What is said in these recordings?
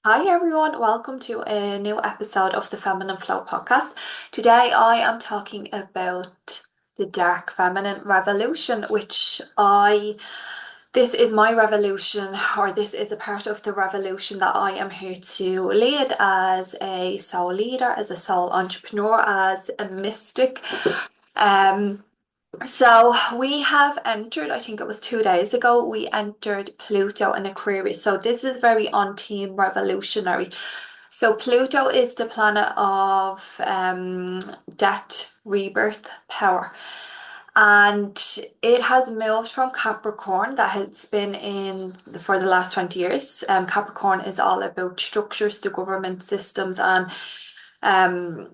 Hi everyone, welcome to a new episode of the Feminine Flow podcast. Today I am talking about the dark feminine revolution, this is my revolution, or this is a part of the revolution that I am here to lead as a soul leader, as a soul entrepreneur, as a mystic. Um, so we have entered, I think it was 2 days ago, we entered Pluto in Aquarius. So this is very on team revolutionary. So Pluto is the planet of death, rebirth, power. And it has moved from Capricorn that has been in for the last 20 years. Capricorn is all about structures, the government systems, and um,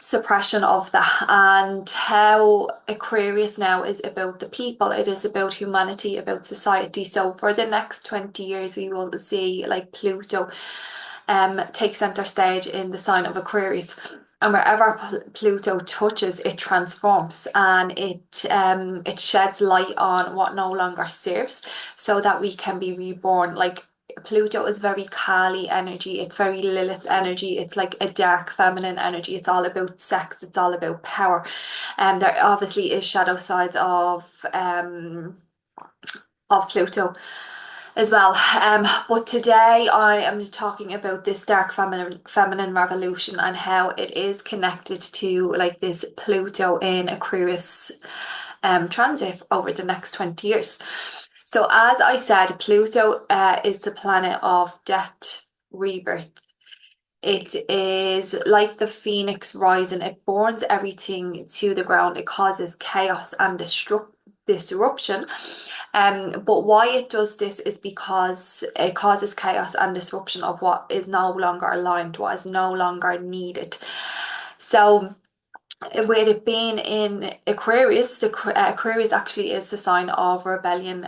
suppression of that, and how Aquarius now is about the people. It is about humanity, about society. So for the next 20 years we will see like Pluto take center stage in the sign of Aquarius, and wherever Pluto touches it transforms, and it sheds light on what no longer serves so that we can be reborn. Like Pluto is very Kali energy, it's very Lilith energy, it's like a dark feminine energy, it's all about sex, it's all about power. And there obviously is shadow sides of Pluto as well. But today I am talking about this dark feminine revolution and how it is connected to like this Pluto in Aquarius transit over the next 20 years. So as I said, Pluto is the planet of death, rebirth. It is like the phoenix rising. It burns everything to the ground. It causes chaos and disruption. But why it does this is because it causes chaos and disruption of what is no longer aligned, what is no longer needed. So with it being in Aquarius, Aquarius actually is the sign of rebellion,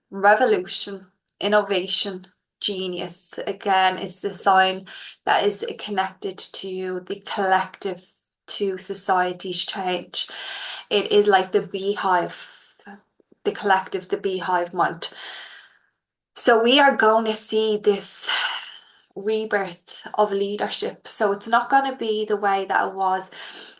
revolution, innovation, genius. Again, it's the sign that is connected to the collective, to society's change. It is like the beehive, the collective, the beehive mind. So we are going to see this rebirth of leadership. So it's not going to be the way that it was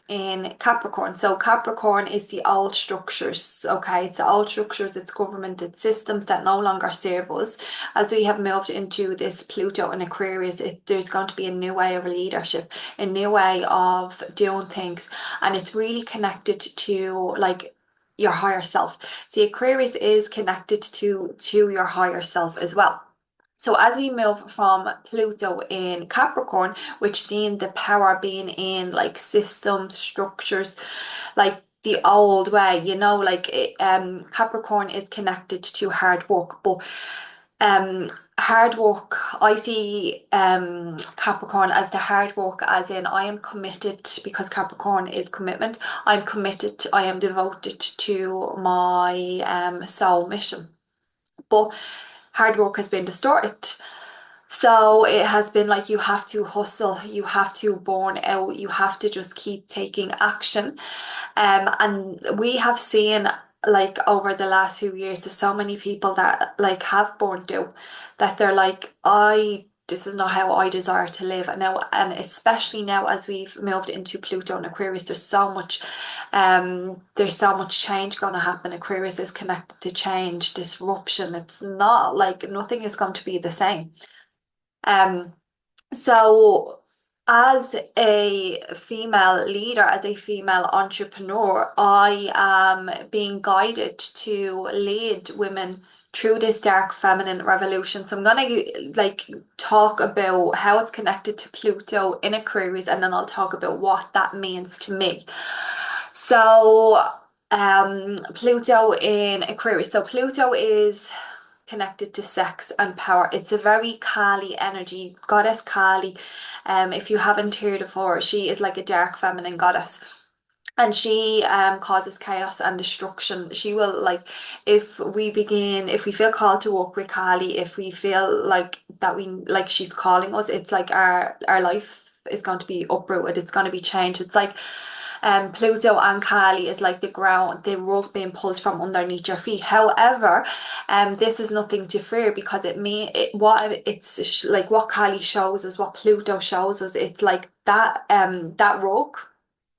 in Capricorn. So Capricorn is the old structures, okay? It's the old structures, it's government, it's systems that no longer serve us. As we have moved into this Pluto and Aquarius, there's going to be a new way of leadership, a new way of doing things, and it's really connected to like your higher self. See, Aquarius is connected to your higher self as well. So as we move from Pluto in Capricorn, which seeing the power being in like systems, structures, like the old way, like Capricorn is connected to hard work, but um hard work, I see Capricorn as the hard work, as in I am committed, because Capricorn is commitment. I'm committed, I am devoted to my soul mission. But hard work has been distorted. So it has been like you have to hustle, you have to burn out, you have to just keep taking action. And we have seen like over the last few years, there's so many people that like have burnt out, that they're like, this is not how I desire to live. And now, and especially now as we've moved into Pluto and Aquarius, there's so much change going to happen. Aquarius is connected to change, disruption. It's not like nothing is going to be the same. Um, so as a female leader, as a female entrepreneur, I am being guided to lead women through this dark feminine revolution. So I'm gonna like talk about how it's connected to Pluto in Aquarius, and then I'll talk about what that means to me. So Pluto in Aquarius. So Pluto is connected to sex and power. It's a very Kali energy, goddess Kali. If you haven't heard of her, she is like a dark feminine goddess. And she causes chaos and destruction. She will like, if we feel called to work with Kali, if we feel like that we like she's calling us, it's like our life is going to be uprooted. It's going to be changed. It's like Pluto and Kali is like the ground, the rug being pulled from underneath your feet. However, this is nothing to fear, because like what Kali shows us, what Pluto shows us. It's like that rug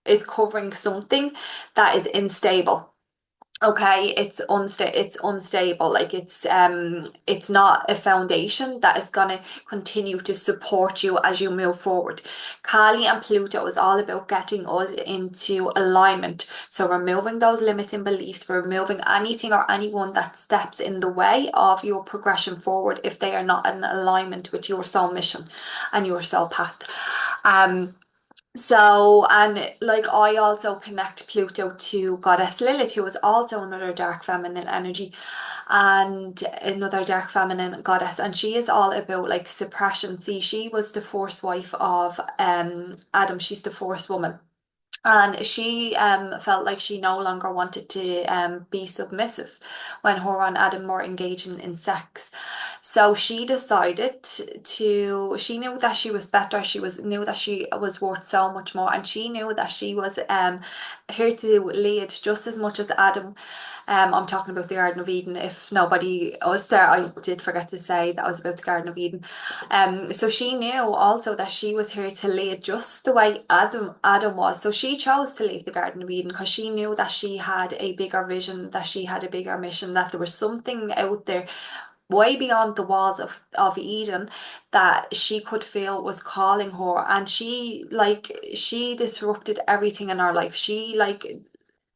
is covering something that is unstable. Okay, it's unstable. Like it's not a foundation that is gonna continue to support you as you move forward. Kali and Pluto is all about getting us into alignment. So removing those limiting beliefs, removing anything or anyone that steps in the way of your progression forward if they are not in alignment with your soul mission and your soul path. Um, and like I also connect Pluto to Goddess Lilith, who is also another dark feminine energy and another dark feminine goddess. And she is all about like suppression. See, she was the first wife of Adam. She's the first woman. And she felt like she no longer wanted to be submissive when her and Adam were engaging in sex. So she decided she knew that she was better. Knew that she was worth so much more, and she knew that she was here to lead just as much as Adam. I'm talking about the Garden of Eden. If nobody was there, I did forget to say that was about the Garden of Eden. So she knew also that she was here to lead just the way Adam was. So she chose to leave the Garden of Eden because she knew that she had a bigger vision, that she had a bigger mission, that there was something out there way beyond the walls of Eden that she could feel was calling her. And she disrupted everything in her life. She like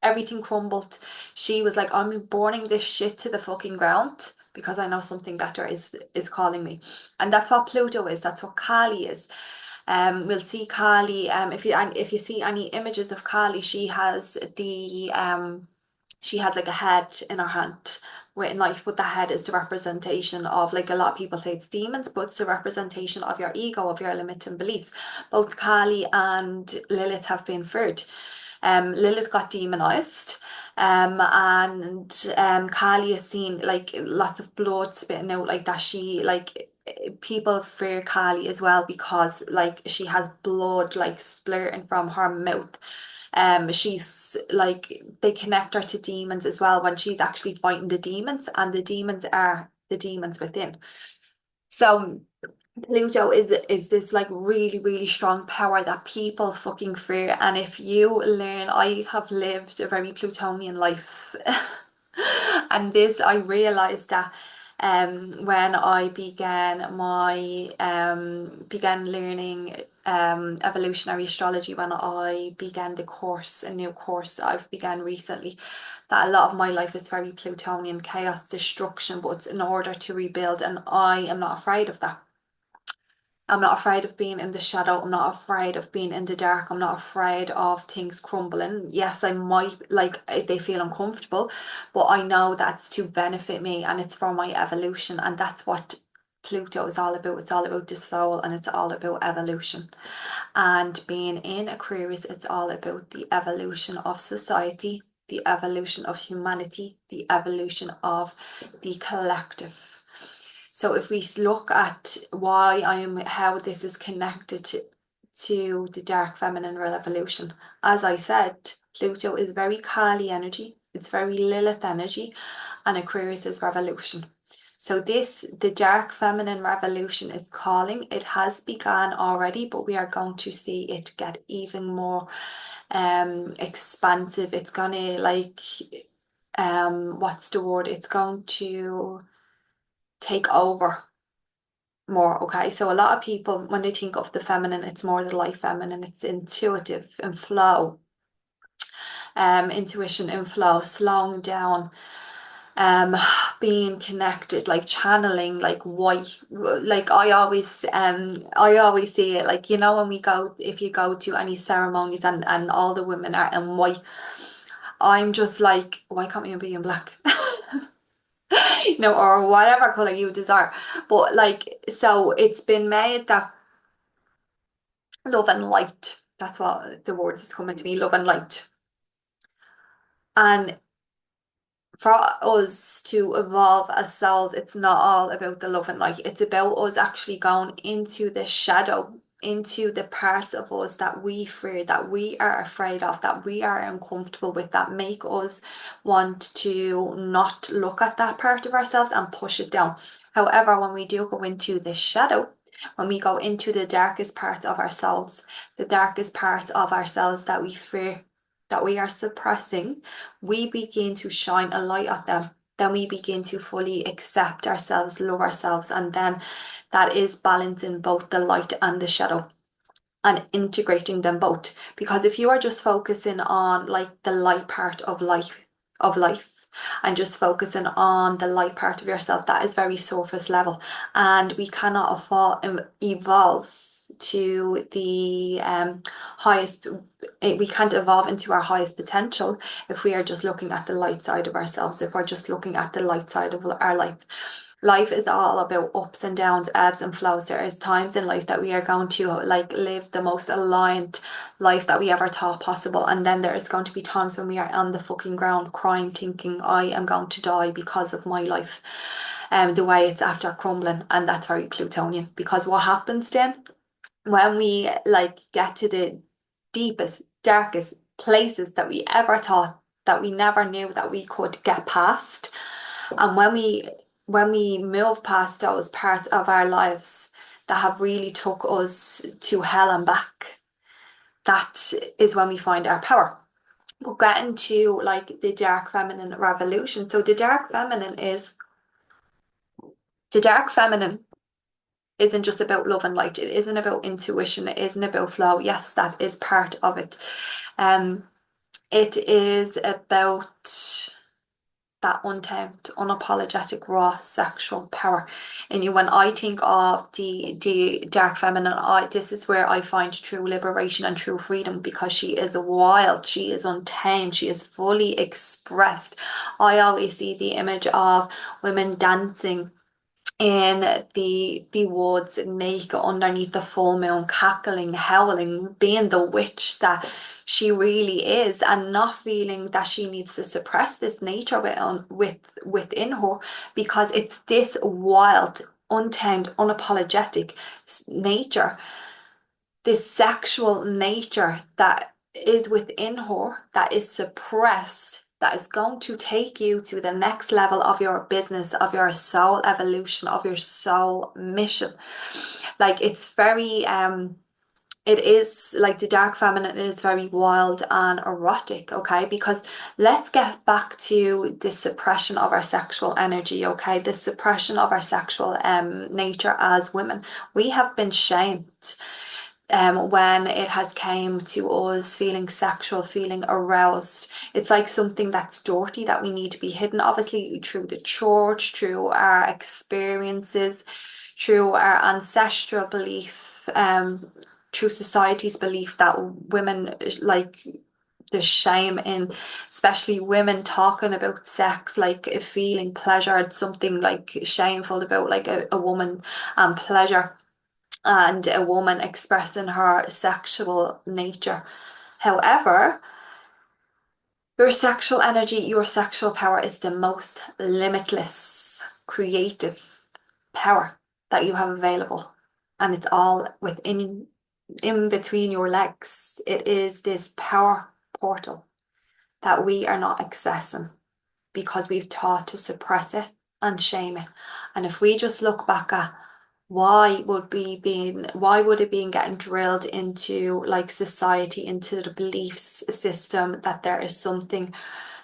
everything crumbled. She was like, I'm burning this shit to the fucking ground because I know something better is calling me. And that's what Pluto is, that's what Kali is. We'll see Kali, if you see any images of Kali, she has like a head in her hand with a knife, but the head is the representation of, like, a lot of people say it's demons, but it's a representation of your ego, of your limiting beliefs. Both Kali and Lilith have been feared. Lilith got demonized, and Kali is seen like lots of blood spitting out, like that. People fear Kali as well because like she has blood like splurting from her mouth. She's like, they connect her to demons as well when she's actually fighting the demons, and the demons are the demons within. So Pluto is this like really, really strong power that people fucking fear. And if you learn, I have lived a very Plutonian life. And this, I realized that when I began learning evolutionary astrology, when I began a new course I've began recently, that a lot of my life is very Plutonian, chaos, destruction, but it's in order to rebuild, and I am not afraid of that. I'm not afraid of being in the shadow. I'm not afraid of being in the dark. I'm not afraid of things crumbling. Yes, I might like they feel uncomfortable, but I know that's to benefit me and it's for my evolution. And that's what Pluto is all about. It's all about the soul and it's all about evolution. And being in Aquarius, it's all about the evolution of society, the evolution of humanity, the evolution of the collective. So if we look at how this is connected to the dark feminine revolution, as I said, Pluto is very Kali energy, it's very Lilith energy, and Aquarius is revolution. So the dark feminine revolution is calling. It has begun already, but we are going to see it get even more expansive. It's gonna like what's the word? It's going to take over more. Okay, so a lot of people, when they think of the feminine, it's more the light feminine. It's intuitive and flow, intuition and flow, slowing down, um being connected, like channeling, like white. Like I always see it, like, when if you go to any ceremonies and all the women are in white, I'm just like, why can't we be in black? Or whatever color you desire. But like, so it's been made that love and light, that's what the words is coming to me, love and light. And for us to evolve as souls, it's not all about the love and light. It's about us actually going into the shadow into the parts of us that we fear, that we are afraid of, that we are uncomfortable with, that make us want to not look at that part of ourselves and push it down. However, when we do go into the shadow, when we go into the darkest parts of ourselves, the darkest parts of ourselves that we fear, that we are suppressing, we begin to shine a light at them. Then we begin to fully accept ourselves, love ourselves, and then that is balancing both the light and the shadow and integrating them both. Because if you are just focusing on like the light part of life and just focusing on the light part of yourself, that is very surface level, and we cannot evolve to the highest. We can't evolve into our highest potential if we are just looking at the light side of ourselves, if we're just looking at the light side of our life. Life is all about ups and downs, ebbs and flows. There is times in life that we are going to like live the most aligned life that we ever thought possible, and then there is going to be times when we are on the fucking ground crying, thinking I am going to die because of my life, the way it's after crumbling. And that's very Plutonian, because what happens then when we like get to the deepest, darkest places that we ever thought that we never knew that we could get past, and when we move past those parts of our lives that have really took us to hell and back, that is when we find our power. We'll get into like the dark feminine revolution. So the dark feminine isn't just about love and light. It isn't about intuition. It isn't about flow. Yes, that is part of it. Um, it is about that untamed, unapologetic, raw sexual power in you. When I think of the dark feminine, this is where I find true liberation and true freedom, because she is wild, she is untamed, she is fully expressed. I always see the image of women dancing in the woods, naked underneath the full moon, cackling, howling, being the witch that she really is, and not feeling that she needs to suppress this nature within her, because it's this wild, untamed, unapologetic nature, this sexual nature that is within her, that is suppressed, that is going to take you to the next level of your business, of your soul evolution, of your soul mission. Like it's very it is like the dark feminine is very wild and erotic, okay? Because let's get back to the suppression of our sexual energy, okay? The suppression of our sexual nature as women. We have been shamed when it has came to us feeling sexual, feeling aroused. It's like something that's dirty that we need to be hidden, obviously through the church, through our experiences, through our ancestral belief, through society's belief that women like the shame in, especially women talking about sex, like feeling pleasure, it's something like shameful about like a woman and pleasure, and a woman expressing her sexual nature. However, your sexual energy, your sexual power is the most limitless creative power that you have available. And it's all within, in between your legs. It is this power portal that we are not accessing because we've taught to suppress it and shame it. And if we just look back at why would it be getting drilled into like society, into the beliefs system, that there is something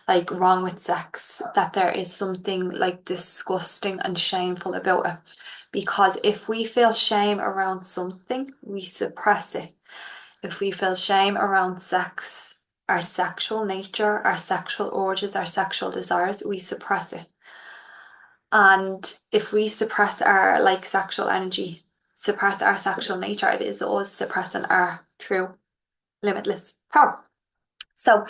like wrong with sex, that there is something like disgusting and shameful about it? Because if we feel shame around something, we suppress it. If we feel shame around sex, our sexual nature, our sexual urges, our sexual desires, we suppress it. And if we suppress our like sexual energy, suppress our sexual nature, it is us suppressing our true limitless power. So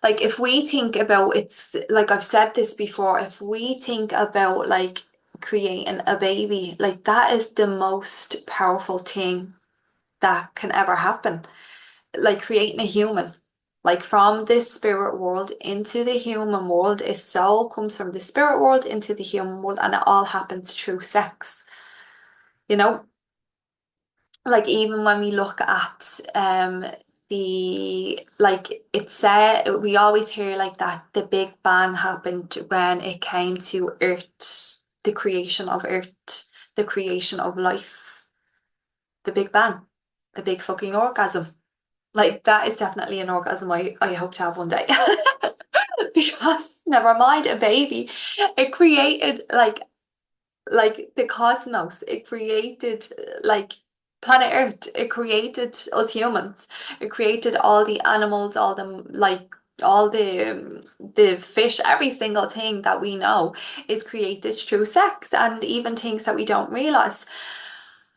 like if we think about, it's like I've said this before, if we think about like creating a baby, like that is the most powerful thing that can ever happen. Like creating a human, like from this spirit world into the human world. A soul comes from the spirit world into the human world, and it all happens through sex, you know? like even when we look at the like it's said, we always hear like that the Big Bang happened when it came to Earth, the creation of Earth, the creation of life, the Big Bang, the big fucking orgasm. Like that is definitely an orgasm I hope to have one day. Because never mind a baby, it created like the cosmos. It created like planet Earth. It created us humans. It created all the animals, all the like all the fish, every single thing that we know is created through sex, and even things that we don't realize.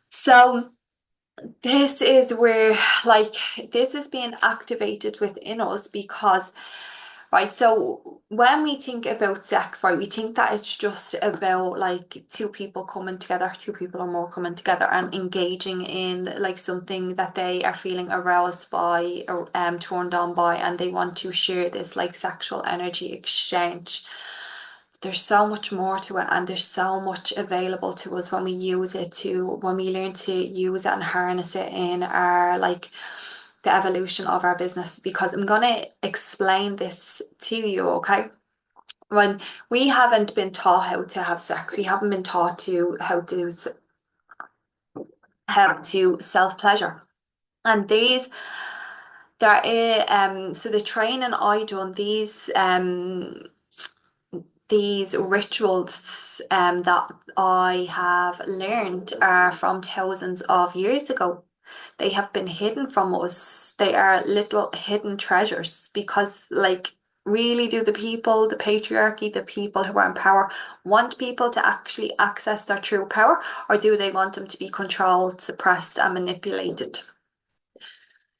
So this is where like this is being activated within us because right, so when we think about sex, right, we think that it's just about like two people coming together, two people or more coming together and engaging in like something that they are feeling aroused by or turned on by, and they want to share this like sexual energy exchange. There's so much more to it, and there's so much available to us when we use it to when we learn to use it and harness it in our like the evolution of our business, because I'm gonna explain this to you, okay? When we haven't been taught how to have sex, we haven't been taught to how to self-pleasure. And there is so the training I done, these rituals that I have learned are from thousands of years ago. They have been hidden from us. They are little hidden treasures because, like, really do the people, the patriarchy, the people who are in power want people to actually access their true power, or do they want them to be controlled, suppressed, and manipulated?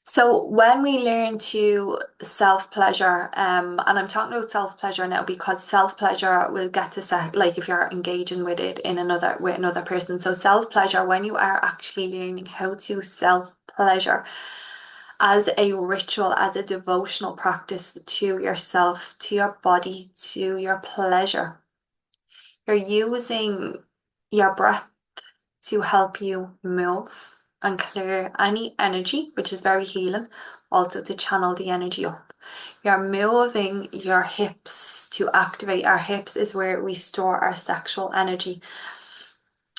So when we learn to self-pleasure, and I'm talking about self-pleasure now because self-pleasure will get to set like if you're engaging with it in another with another person. So self-pleasure, when you are actually learning how to self-pleasure as a ritual, as a devotional practice to yourself, to your body, to your pleasure, you're using your breath to help you move and clear any energy, which is very healing, also to channel the energy up. You're moving your hips to activate. Our hips is where we store our sexual energy.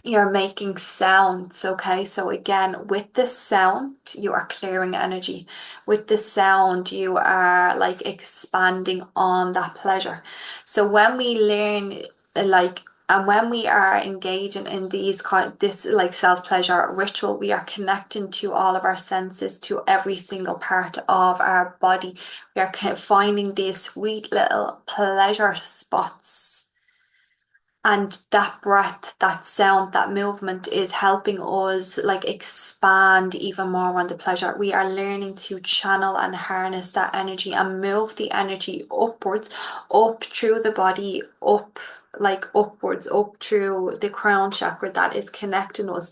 You're making sounds, okay? So again, with the sound, you are clearing energy. With the sound, you are like expanding on that pleasure. So when we learn like and when we are engaging in this like self-pleasure ritual, we are connecting to all of our senses, to every single part of our body. We are kind of finding these sweet little pleasure spots, and that breath, that sound, that movement is helping us like expand even more on the pleasure. We are learning to channel and harness that energy and move the energy upwards, up through the body, up like upwards, up through the crown chakra that is connecting us,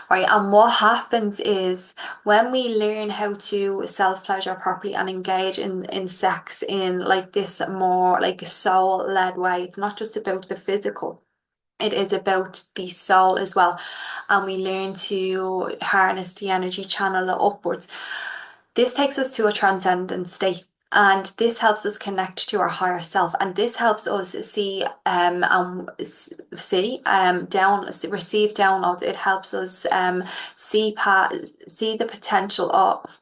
right? And what happens is when we learn how to self-pleasure properly and engage in sex in like this more like soul-led way, it's not just about the physical, it is about the soul as well. And we learn to harness the energy, channel it upwards. This takes us to a transcendent state. And this helps us connect to our higher self, and this helps us see down receive downloads. It helps us see the potential of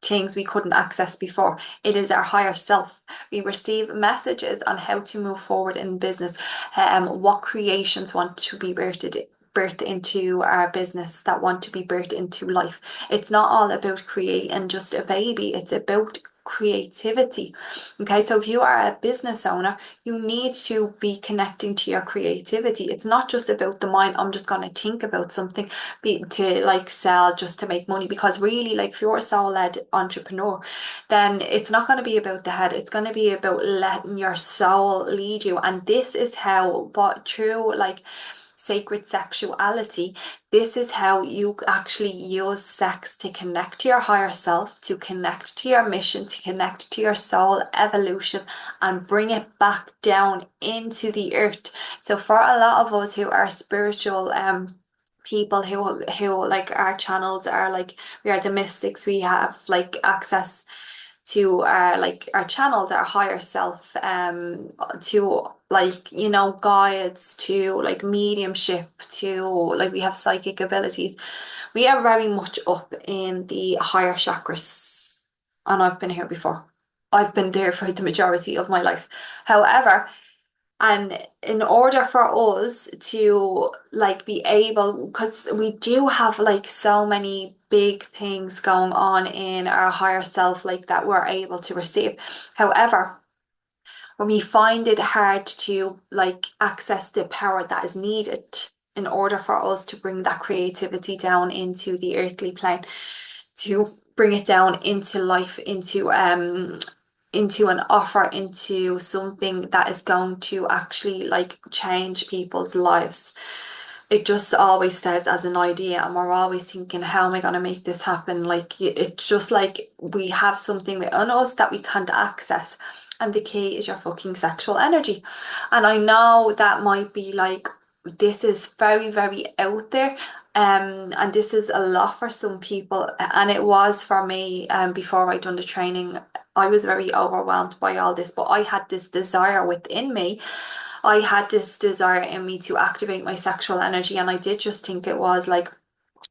things we couldn't access before. It is our higher self. We receive messages on how to move forward in business, what creations want to be birthed into our business, that want to be birthed into life. It's not all about creating just a baby, it's about creativity. Okay, so if you are a business owner, you need to be connecting to your creativity. It's not just about the mind, I'm just going to think about something to like sell just to make money, because really like if you're a soul-led entrepreneur, then it's not going to be about the head, it's going to be about letting your soul lead you. And this is how, but through like sacred sexuality, this is how you actually use sex to connect to your higher self, to connect to your mission, to connect to your soul evolution, and bring it back down into the earth. So for a lot of us who are spiritual people who like our channels are like, we are the mystics, we have like access to our like our channels, our higher self, to like, you know, guides, to like mediumship, to like we have psychic abilities. We are very much up in the higher chakras, and I've been here before. I've been there for the majority of my life. However, and in order for us to like be able, because we do have like so many big things going on in our higher self, like that we're able to receive. However, when we find it hard to like access the power that is needed in order for us to bring that creativity down into the earthly plane, to bring it down into life, into an offer, into something that is going to actually like change people's lives. It just always stays as an idea, and we're always thinking, how am I going to make this happen? Like it's just like we have something within us that we can't access, and the key is your fucking sexual energy. And I know that might be like, this is very, very out there. And this is a lot for some people, and it was for me. Before I done the training, I was very overwhelmed by all this, but I had this desire within me. I had this desire in me to activate my sexual energy, and I did just think it was like,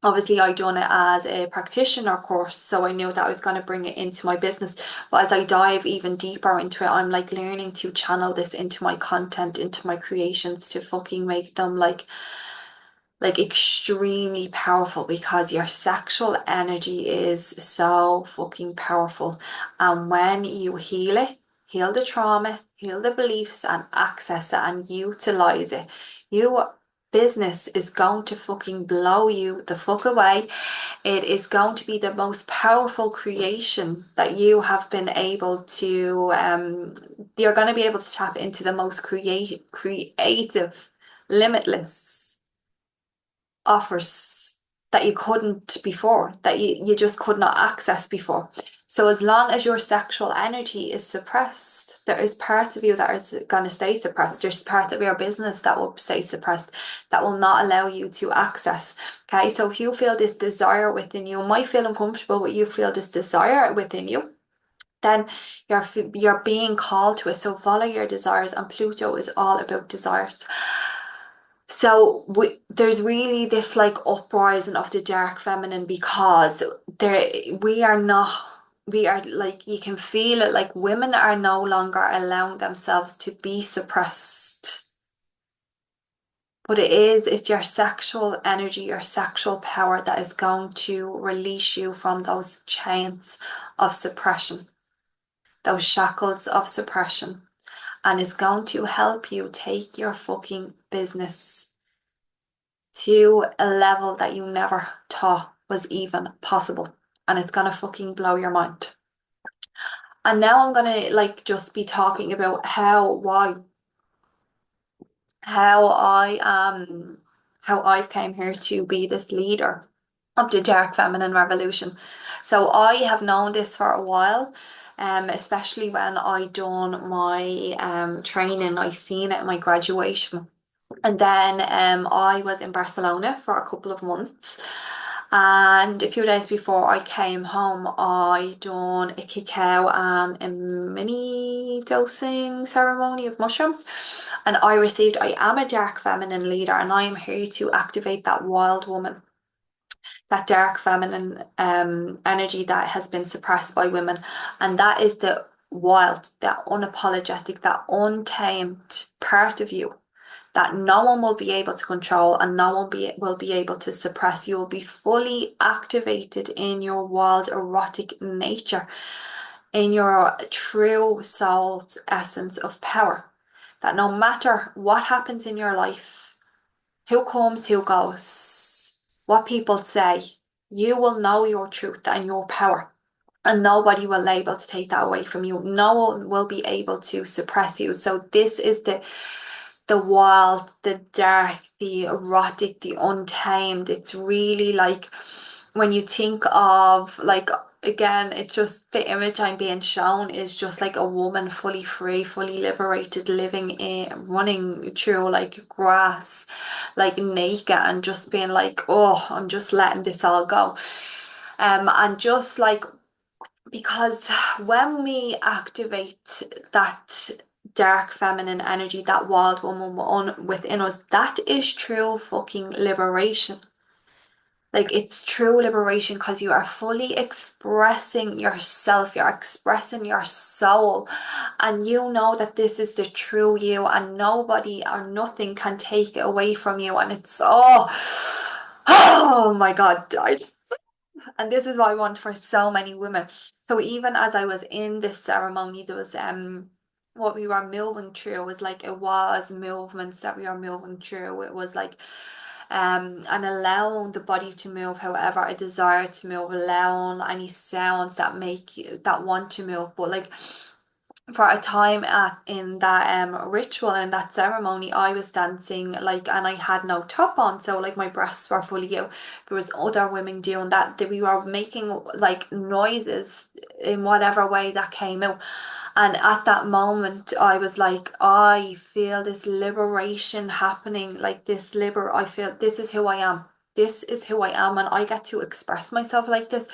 obviously I done it as a practitioner course, so I knew that I was going to bring it into my business. But as I dive even deeper into it, I'm like learning to channel this into my content, into my creations, to fucking make them like extremely powerful, because your sexual energy is so fucking powerful. And when you heal it, heal the trauma, heal the beliefs, and access it and utilize it, your business is going to fucking blow you the fuck away. It is going to be the most powerful creation that you have been able to, you're going to be able to tap into the most creative, limitless offers that you couldn't before, that you just could not access before. So as long as your sexual energy is suppressed, there is parts of you that is going to stay suppressed. There's part of your business that will stay suppressed, that will not allow you to access. Okay, so if you feel this desire within you, might feel uncomfortable, but you feel this desire within you, then you're being called to it. So follow your desires, and Pluto is all about desires. So there's really this like uprising of the dark feminine, because we are not, we are like, you can feel it, like women are no longer allowing themselves to be suppressed. But it's your sexual energy, your sexual power that is going to release you from those chains of suppression, those shackles of suppression, and is going to help you take your fucking business to a level that you never thought was even possible. And it's gonna fucking blow your mind. And now I'm gonna like just be talking about how how I've came here to be this leader of the dark feminine revolution. So I have known this for a while. Especially when I done my training, I seen it in my graduation. And then I was in Barcelona for a couple of months. And a few days before I came home, I done a cacao and a mini dosing ceremony of mushrooms. And I received, I am a dark feminine leader, and I am here to activate that wild woman, that dark feminine energy that has been suppressed by women. And that is the wild, that unapologetic, that untamed part of you that no one will be able to control, and no one will be able to suppress. You will be fully activated in your wild erotic nature, in your true soul's essence of power. That no matter what happens in your life, who comes, who goes, what people say, you will know your truth and your power. And nobody will be able to take that away from you. No one will be able to suppress you. So this is the wild, the dark, the erotic, the untamed. It's really like, when you think of like again, it's just the image I'm being shown is just like a woman fully free, fully liberated, living in, running through like grass, like naked, and just being like, oh, I'm just letting this all go. And just like, because when we activate that dark feminine energy, that wild woman within us, that is true fucking liberation. Like it's true liberation because you are fully expressing yourself, you're expressing your soul, and you know that this is the true you, and nobody or nothing can take it away from you. And it's oh my God, and this is what I want for so many women. So even as I was in this ceremony, there was what we were moving through was like, it was movements that we are moving through. It was like and allowing the body to move however I desire to move, allowing any sounds that make you that want to move. But like for a time in that ritual, in that ceremony, I was dancing like, and I had no top on, so like my breasts were fully out. There was other women doing that we were making like noises in whatever way that came out. And at that moment, I was like, I feel this liberation happening, like I feel this is who I am. This is who I am, and I get to express myself like this.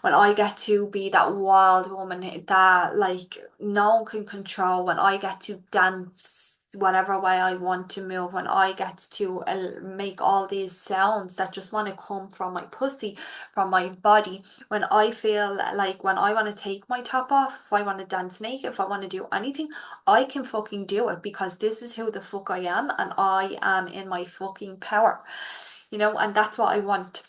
When I get to be that wild woman that like no one can control, when I get to dance whatever way I want to move, when I get to make all these sounds that just want to come from my pussy, from my body, when I feel like when I want to take my top off, if I want to dance naked, if I want to do anything, I can fucking do it because this is who the fuck I am, and I am in my fucking power, and that's what I want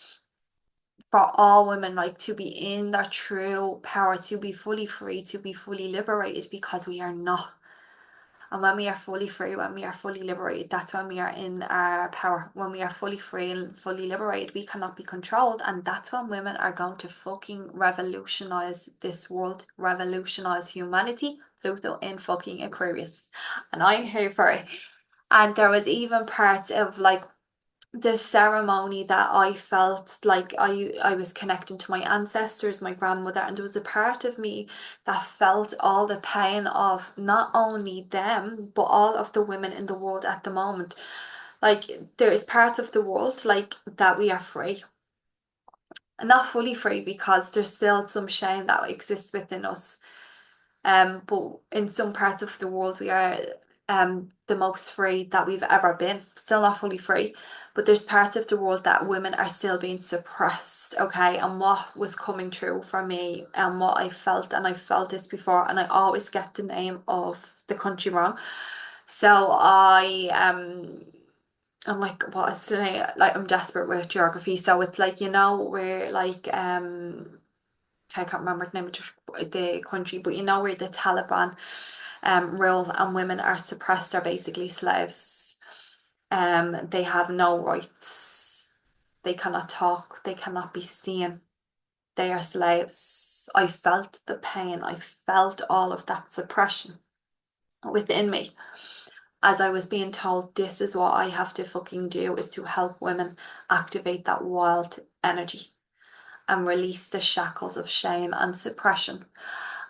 for all women, like to be in their true power, to be fully free, to be fully liberated, because we are not. And when we are fully free, when we are fully liberated, that's when we are in our power. When we are fully free and fully liberated, we cannot be controlled. And that's when women are going to fucking revolutionize this world, revolutionize humanity. Pluto in fucking Aquarius. And I'm here for it. And there was even parts of like the ceremony that I felt like I was connecting to my ancestors, my grandmother, and there was a part of me that felt all the pain of not only them, but all of the women in the world at the moment. Like there is parts of the world like that we are free. And not fully free because there's still some shame that exists within us. But in some parts of the world, we are the most free that we've ever been. Still not fully free, but there's parts of the world that women are still being suppressed. Okay, and what was coming true for me and what I felt, and I felt this before, and I always get the name of the country wrong. So I'm like, what is the name? Like I'm desperate with geography, so it's like we're like I can't remember the name of the country, but where the Taliban rule and women are suppressed, are basically slaves. They have no rights. They cannot talk. They cannot be seen. They are slaves. I felt the pain. I felt all of that suppression within me as I was being told this is what I have to fucking do, is to help women activate that wild energy and release the shackles of shame and suppression.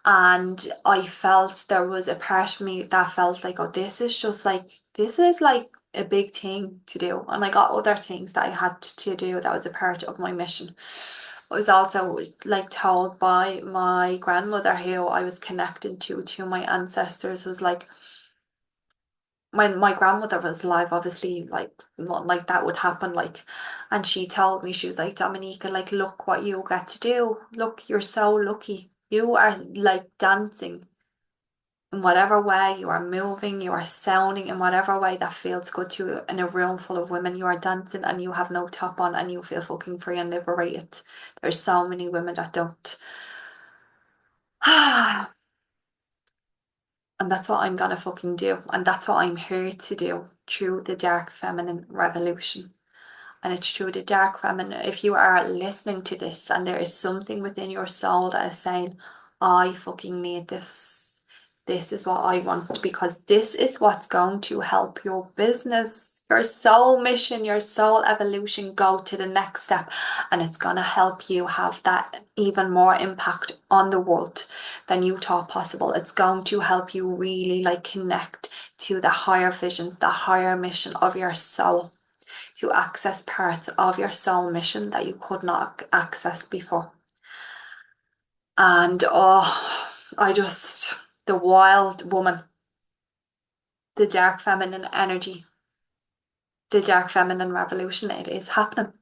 And I felt there was a part of me that felt like, oh, this is like a big thing to do. And I got other things that I had to do that was a part of my mission. I was also like told by my grandmother, who I was connected to my ancestors, was like, when my grandmother was alive, obviously, like not like that would happen. Like, and she told me, she was like, Dominica, like, look what you get to do. Look, you're so lucky. You are like dancing in whatever way you are moving, you are sounding in whatever way that feels good to you. In a room full of women, you are dancing and you have no top on and you feel fucking free and liberated. There's so many women that don't. And that's what I'm gonna fucking do. And that's what I'm here to do through the dark feminine revolution. And it's through the dark feminine. If you are listening to this and there is something within your soul that is saying, I fucking need this. This is what I want, because this is what's going to help your business. your soul mission, your soul evolution, go to the next step, and it's going to help you have that even more impact on the world than you thought possible. It's going to help you really like connect to the higher vision, the higher mission of your soul, to access parts of your soul mission that you could not access before. And oh, the wild woman, the dark feminine energy, the dark feminine revolution, it is happening.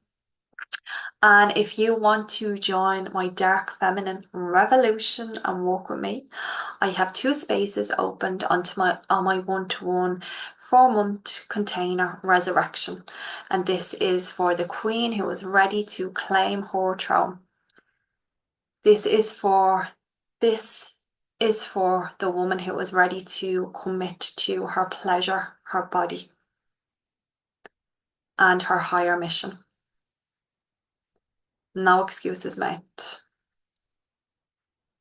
And if you want to join my dark feminine revolution and walk with me, I have 2 spaces opened on my one-to-one 4-month container resurrection. And this is for the queen who is ready to claim her throne. This is for the woman who is ready to commit to her pleasure, her body, and her higher mission. No excuses, mate.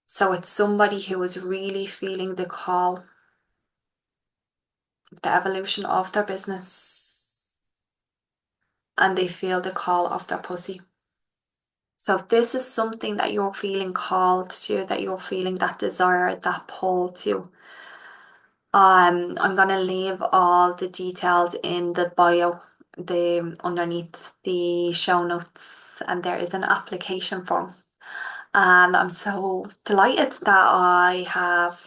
So it's somebody who is really feeling the call, the evolution of their business, and they feel the call of their pussy. So if this is something that you're feeling called to, that you're feeling that desire, that pull to, I'm gonna leave all the details in the bio, underneath the show notes, and there is an application form. And I'm so delighted that I have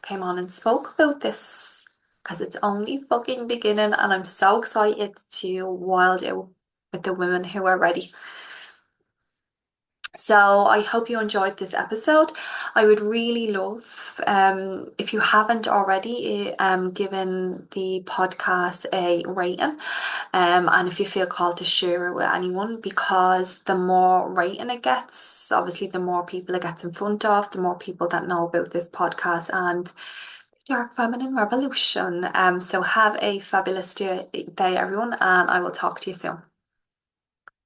came on and spoke about this, because it's only fucking beginning, and I'm so excited to wild out with the women who are ready. So I hope you enjoyed this episode. I would really love, if you haven't already, given the podcast a rating, and if you feel called to share it with anyone, because the more rating it gets, obviously the more people it gets in front of, the more people that know about this podcast and Dark Feminine Revolution. So have a fabulous day, everyone, and I will talk to you soon.